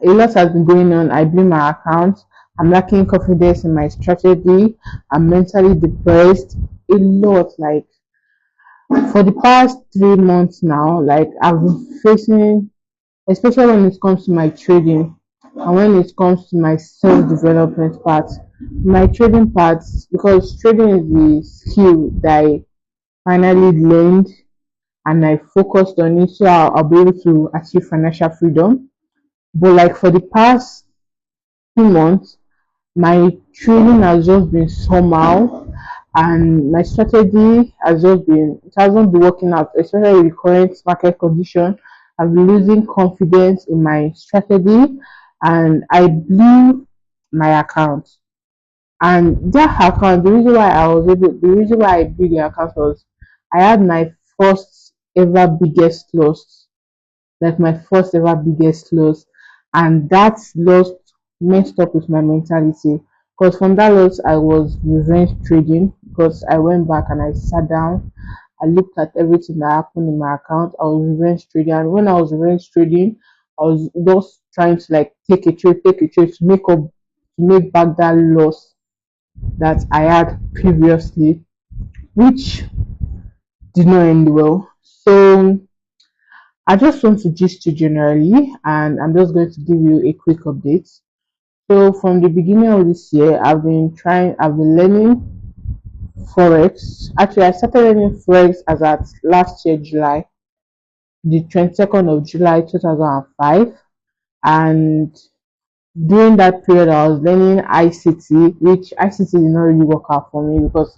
A lot has been going on. I blame my account. I'm lacking confidence in my strategy. I'm mentally depressed. A lot, like for the past 3 months now, like I've been facing, especially when it comes to my trading and when it comes to my self-development part. My trading part, because trading is the skill that I finally learned and I focused on it, so I'll be able to achieve financial freedom. But like for the past 2 months, my trading has just been somehow, and my strategy has just been, it hasn't been working out, especially with the current market condition. I've been losing confidence in my strategy, and I blew my account. And that account, the reason why I blew the account was I had my first ever biggest loss, like my first ever biggest loss, and that loss messed up with my mentality. Because from that loss, I was revenge trading because I went back and I sat down. I looked at everything that happened in my account. I was revenge trading, and when I was revenge trading, I was just trying to like take a trade to make back that loss that I had previously, which did not end well. So I just want to gist you generally, and I'm just going to give you a quick update. So from the beginning of this year, I've been learning Forex. Actually, I started learning Forex as at last year, July, the 22nd of July 2005. And during that period, I was learning ICT, which ICT did not really work out for me because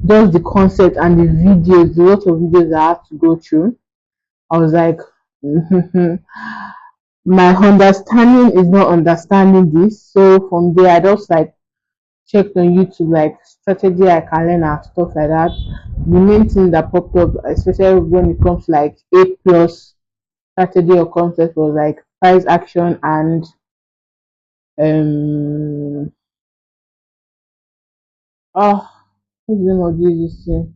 just the concept and the videos, a lot of videos I had to go through. I was like, my understanding is not understanding this. So from there, I just like checked on YouTube like strategy I can learn and stuff like that. The main thing that popped up, especially when it comes to like A plus strategy or concept, was like price action and um oh what's the name of this thing?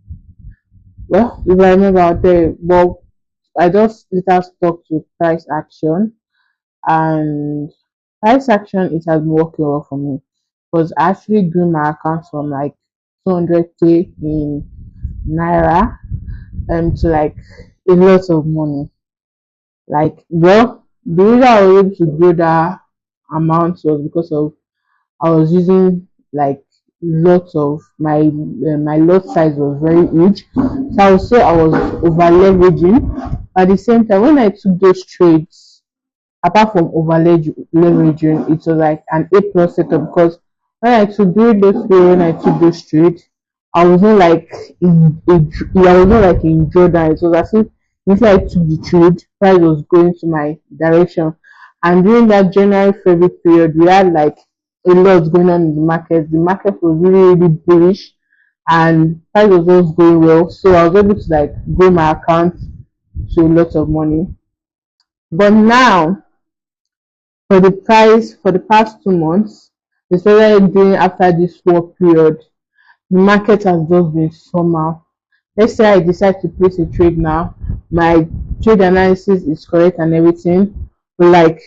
Well, if I remember I'll tell you. But I just later stuck to price action, and price action it has been working well for me because I actually grew my account from like 200K in naira to like a lot of money. Like, well, the reason I was able to grow that amount was because of I was using like lots of my lot size was very huge, so I would say I was over leveraging. At the same time, when I took those trades, apart from over leveraging, it was like an A plus setup because when I took those trades, I was not like I was not like in Jordan. It was as if initially I took the trade, price was going to my direction. And during that January February period, we had like a lot going on in the market. The market was really, really bullish and price was just going well. So I was able to like grow my account to a lot of money. But now for the past 2 months, especially during after this war period, the market has just been somehow. Let's say I decide to place a trade now, my trade analysis is correct and everything, but like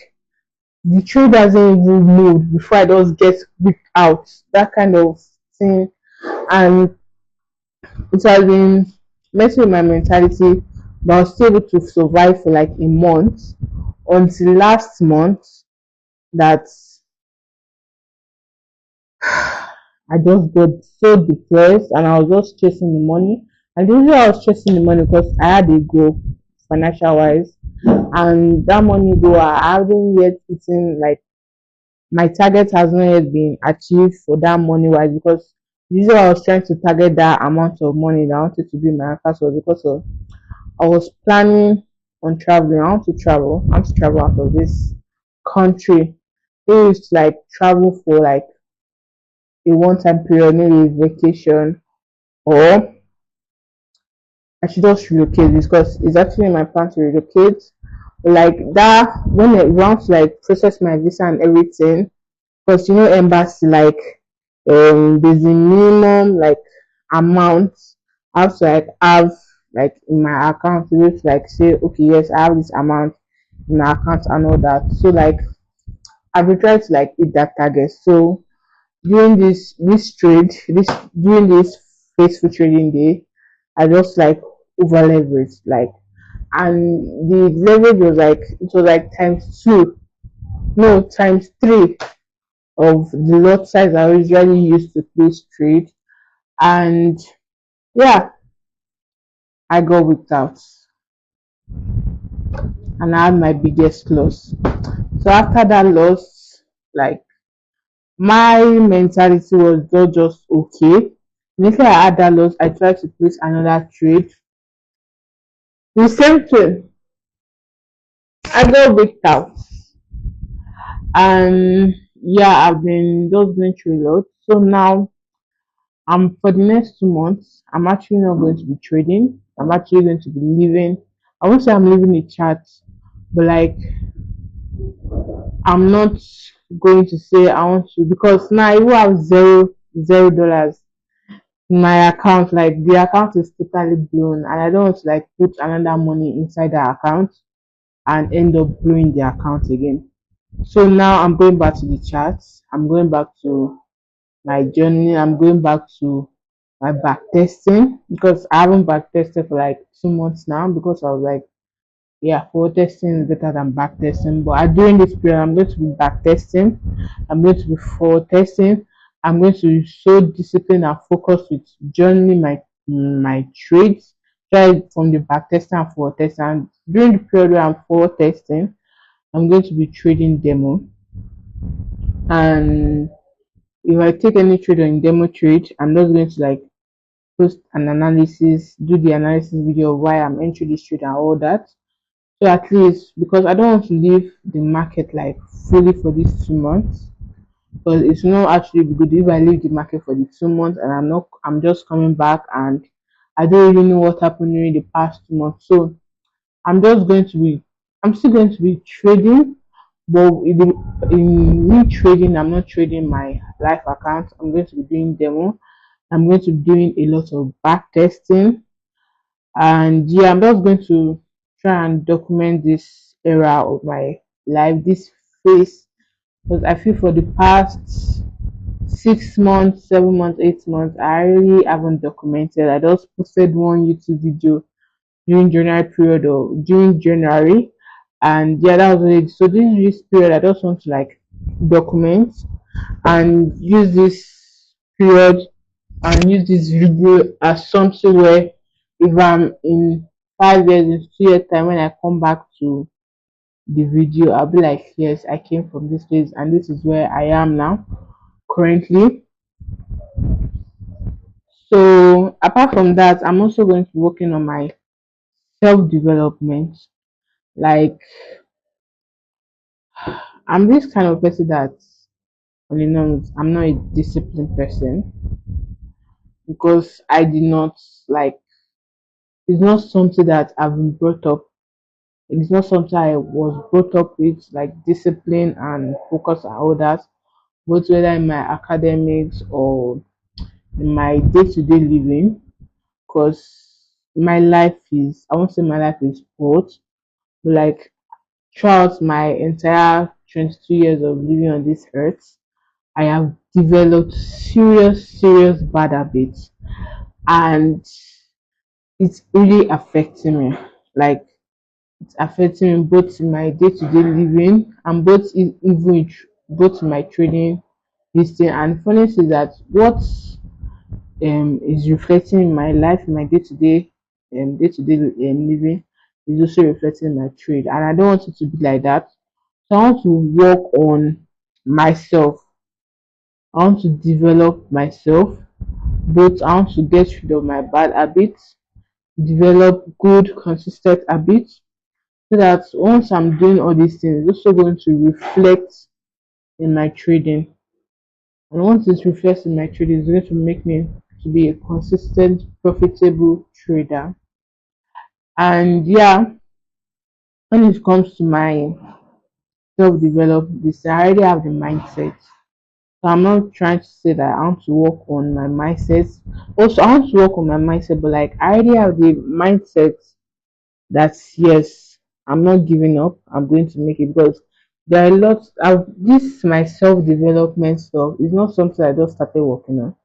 the trade doesn't even move before I just get whipped out. That kind of thing. And it has been messing with my mentality, but I was still able to survive for like a month until last month that I just got so depressed and I was just chasing the money. And the reason I was chasing the money because I had a goal financial wise, and that money goal I haven't yet eaten like my target has not yet been achieved for that money wise because usually I was trying to target that amount of money that I wanted to be in my account was because of I was planning on traveling. I want to travel. I want to travel out of this country. They used to like travel for like a one time period, maybe a vacation, or I should just relocate because it's actually my plan to relocate. Like that when it wants to like process my visa and everything, because you know embassy like there's a minimum like amount I have to like have like in my account to be able to like say okay yes I have this amount in my account and all that. So like I've been trying to like hit that target. So during this trade, this during this faithful trading day, I just like over leveraged like, and the leverage was like, it was like times two, no, times three of the lot size I usually use to place trade. And yeah, I got whipped out and I had my biggest loss. So after that loss, like my mentality was not just okay. Immediately I had that loss, I tried to place another trade. The same thing, I got whipped out. And yeah, I've been just going through a lot. So now for the next 2 months, I'm actually not going to be trading. I'm actually going to be leaving. I won't say I'm leaving the chat, but like I'm not going to say I want to, because now I will have $0 in my account. Like the account is totally blown, and I don't want to like put another money inside the account and end up blowing the account again. So now I'm going back to the charts. I'm going back to my journey. I'm going back to my back testing, because I haven't back tested for like 2 months now, because I was like, yeah, forward testing is better than back testing. But during this period, I'm going to be back testing. I'm going to be forward testing. I'm going to be so disciplined and focused with journaling my trades. Try from the back testing and forward testing. And during the period where I'm forward testing, I'm going to be trading demo. And if I take any trade on demo trade, I'm just going to like post an analysis, do the analysis video of why I'm entering this trade and all that. So at least, because I don't want to leave the market like fully for these 2 months, because it's not actually good if I leave the market for the 2 months and I'm just coming back and I don't really know what happened during the past 2 months. So I'm just going to be, I'm still going to be trading, but in me trading, I'm not trading my live account. I'm going to be doing demo. I'm going to be doing a lot of back testing, and yeah, I'm just going to try and document this era of my life, this phase, because I feel for the past 6 months, 7 months, 8 months, I really haven't documented. I just posted one YouTube video during January period, or during January, and yeah, that was it. So this period, I just want to like document and use this period and use this video as something where if I'm in 5 years, in 2 years time, when I come back to the video, I'll be like, yes, I came from this place and this is where I am now currently. So apart from that, I'm also going to be working on my self-development. Like I'm this kind of person that on the norms, I'm not a disciplined person, because I did not like, it's not something that I've been brought up. It's not something I was brought up with, like discipline and focus and all that, both whether in my academics or in my day-to-day living. Because my life is, I won't say my life is sport, but like throughout my entire 22 years of living on this earth, I have developed serious bad habits, and it's really affecting me. Like it's affecting me both in my day-to-day living and both in my trading this thing. And funny is that what is reflecting in my life, in my day-to-day living, is also reflecting in my trade. And I don't want it to be like that. So I want to work on myself. I want to develop myself. Both I want to get rid of my bad habits, develop good, consistent habits, so that once I'm doing all these things, it's also going to reflect in my trading. And once it reflects in my trading, it's going to make me to be a consistent, profitable trader. And yeah, when it comes to my self-development, this I already have the mindset. So I'm not trying to say that I want to work on my mindset. Also, I want to work on my mindset, but like I already have the mindset that yes, I'm not giving up. I'm going to make it, because There are a lot. This my self development stuff is not something I just started working on.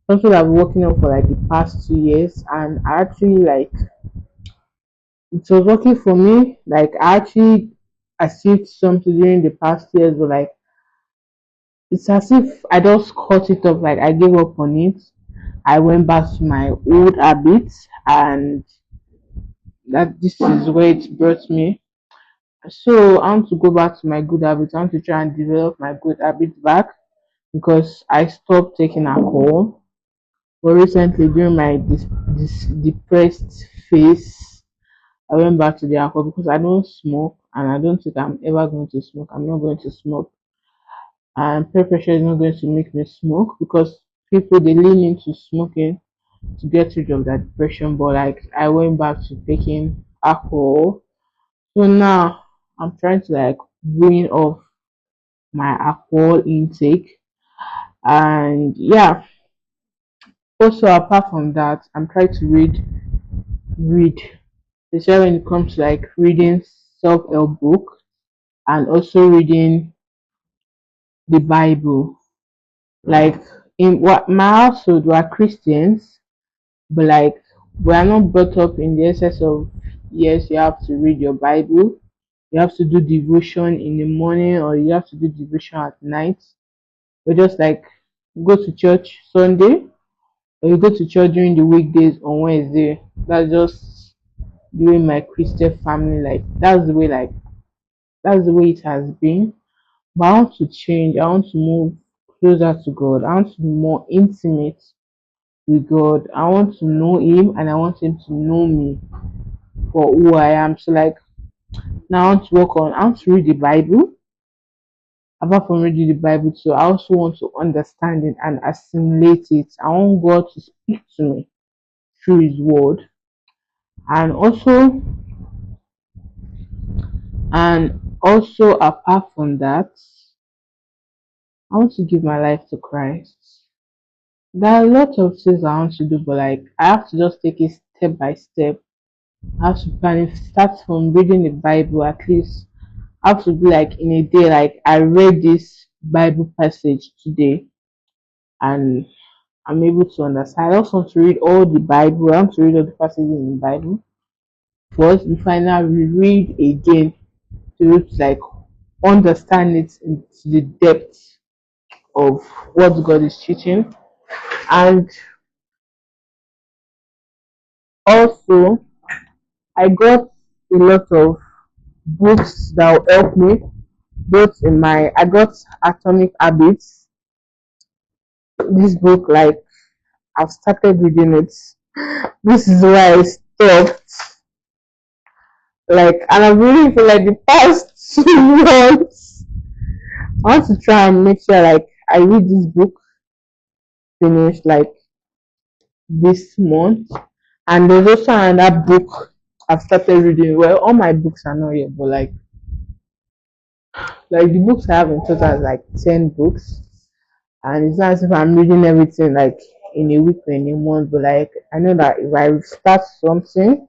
Something I've been working on for like the past 2 years, and I actually like it was working for me. Like I actually achieved something during the past years, but like it's as if I just cut it off. Like I gave up on it. I went back to my old habits, and that this is where it brought me. So I want to go back to my good habits. I want to try and develop my good habits back because I stopped taking alcohol. But recently, during my this depressed phase, I went back to the alcohol because I don't smoke and I don't think I'm ever going to smoke. I'm not going to smoke, and peer pressure is not going to make me smoke because people they lean into smoking to get rid of that depression. But like I went back to taking alcohol, so now I'm trying to like wean off my alcohol intake, and yeah. Also, apart from that, I'm trying to read, especially when it comes to like reading self-help book and also reading the Bible. Like in what my household, we are Christians, but like we are not brought up in the essence of yes, you have to read your Bible, you have to do devotion in the morning, or you have to do devotion at night. We just like go to church Sunday, or you go to church during the weekdays on Wednesday. That's just the way my Christian family like. That's the way it has been. But I want to change. I want to move closer to God. I want to be more intimate with God. I want to know Him and I want Him to know me for who I am. So like now I want to work on. I want to read the Bible. Apart from reading the Bible too, I also want to understand it and assimilate it. I want God to speak to me through His Word, and also apart from that, I want to give my life to Christ. There are a lot of things I want to do, but like I have to just take it step by step. I have to plan it, start from reading the Bible at least. I have to be like in a day, like I read this Bible passage today and I'm able to understand. I also want to read all the Bible. I want to read all the passages in the Bible first before I now reread again to like understand it into the depth of what God is teaching. And also, I got a lot of books that will help me both in my. I got Atomic Habits. This book, like, I've started reading it. This is why I stopped. Like, and I'm reading for like the past 2 months. I want to try and make sure, like, I read this book finished, like, this month. And there's also another book I've started reading. Well, all my books are not yet, but like the books I have in total is like 10 books, and it's not as if I'm reading everything like in a week or in a month. But like I know that if I start something,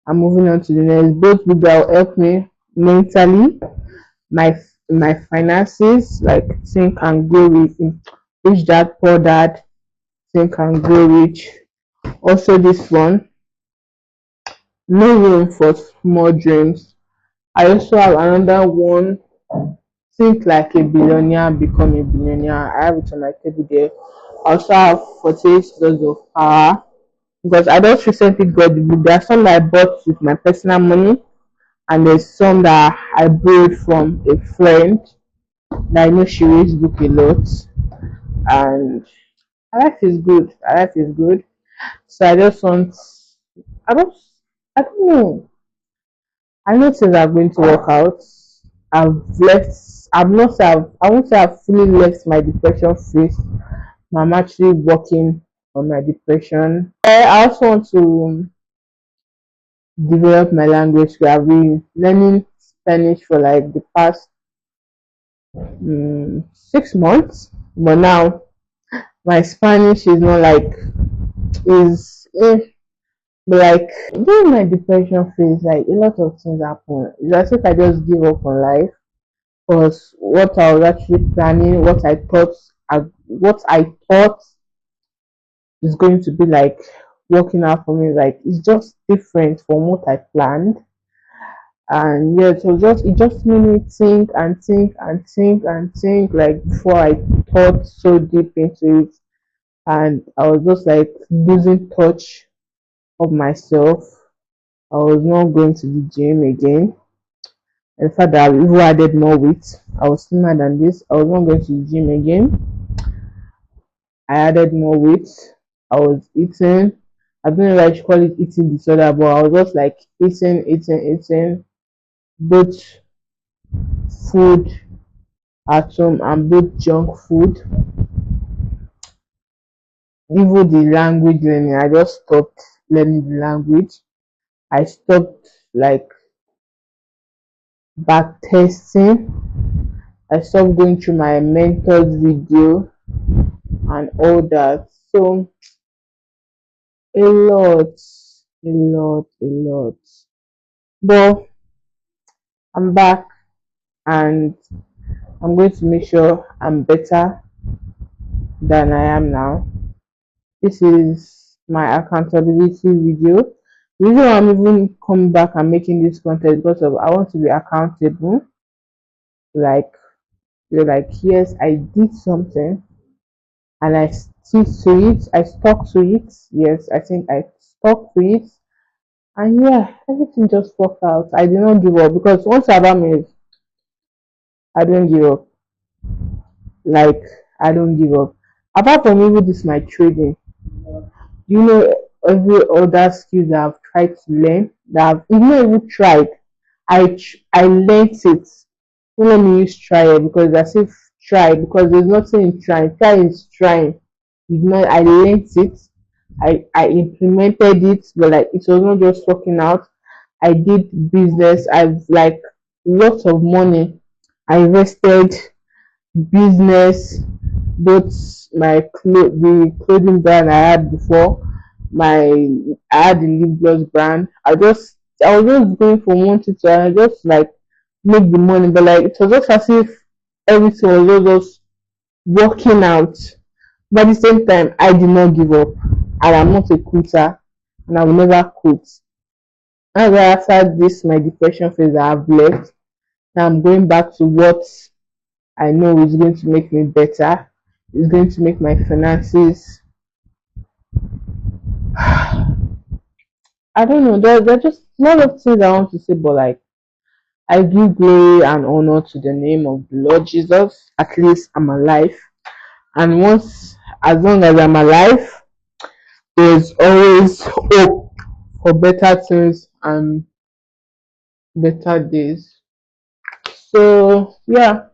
I'm moving on to the next. Both books that will help me mentally, my my finances, like think and grow rich dad poor dad, think and grow rich. Also this one, no room for small dreams. I also have another one, think like a billionaire, become a billionaire. I have it on my table there. I also have 48 laws of power because I just recently got the book. There are some that I bought with my personal money, and there's some that I borrowed from a friend that I know she reads book a lot. And her life is good. Her life is good. So I just want, I don't, I don't know. I know things are going to work out. I've not say I won't say I've fully left my depression phase. I'm actually working on my depression. I also want to develop my language. I've been learning Spanish for like the past 6 months, but now my Spanish is not like is but like during my depression phase, like a lot of things happen. It's as if I just give up on life. was what I was actually planning, what I thought is going to be like working out for me. Like it's just different from what I planned. And yeah, it just made me think and think and think and think like before I thought so deep into it, and I was just like losing touch of myself. I was not going to the gym again. In fact, I even added more weight. I was slimmer than this. I was not going to the gym again. I added more weight. I was eating. I don't know if I should call it eating disorder, but I was just like eating, both food at home and both junk food. Even the language learning, I just stopped learning the language. I stopped like back testing. I stopped going through my mentor's video and all that. So a lot, a lot. But I'm back and I'm going to make sure I'm better than I am now. This is my accountability video. The reason why I'm even coming back and making this content because of I want to be accountable. Like you're like, yes, I did something and I stick to it. I stuck to it. Yes, I think I stuck to it. And yeah, everything just worked out. I did not give up because once about me, I don't give up. Like I don't give up. Apart from even this, my trading. You know, every other skill that I've tried to learn, that I've even tried, I learned it. Don't let me use try it because as if try because there's nothing in trying. Try is trying. You know, I learned it. I implemented it, but like it was not just working out. I did business. I've like lots of money. I invested business, both the clothing brand I had before, my I had the lip gloss brand. I was just going from one to two, and I just like make the money, but like it was just as if everything was just working out. But at the same time, I did not give up, and I'm not a quitter, and I will never quit. And after this, my depression phase I have left, now I'm going back to what I know is going to make me better. It's going to make my finances. I don't know. There are just a lot of things I want to say, but like I give glory and honor to the name of the Lord Jesus. At least I'm alive, and as long as I'm alive, there's always hope for better things and better days. So yeah,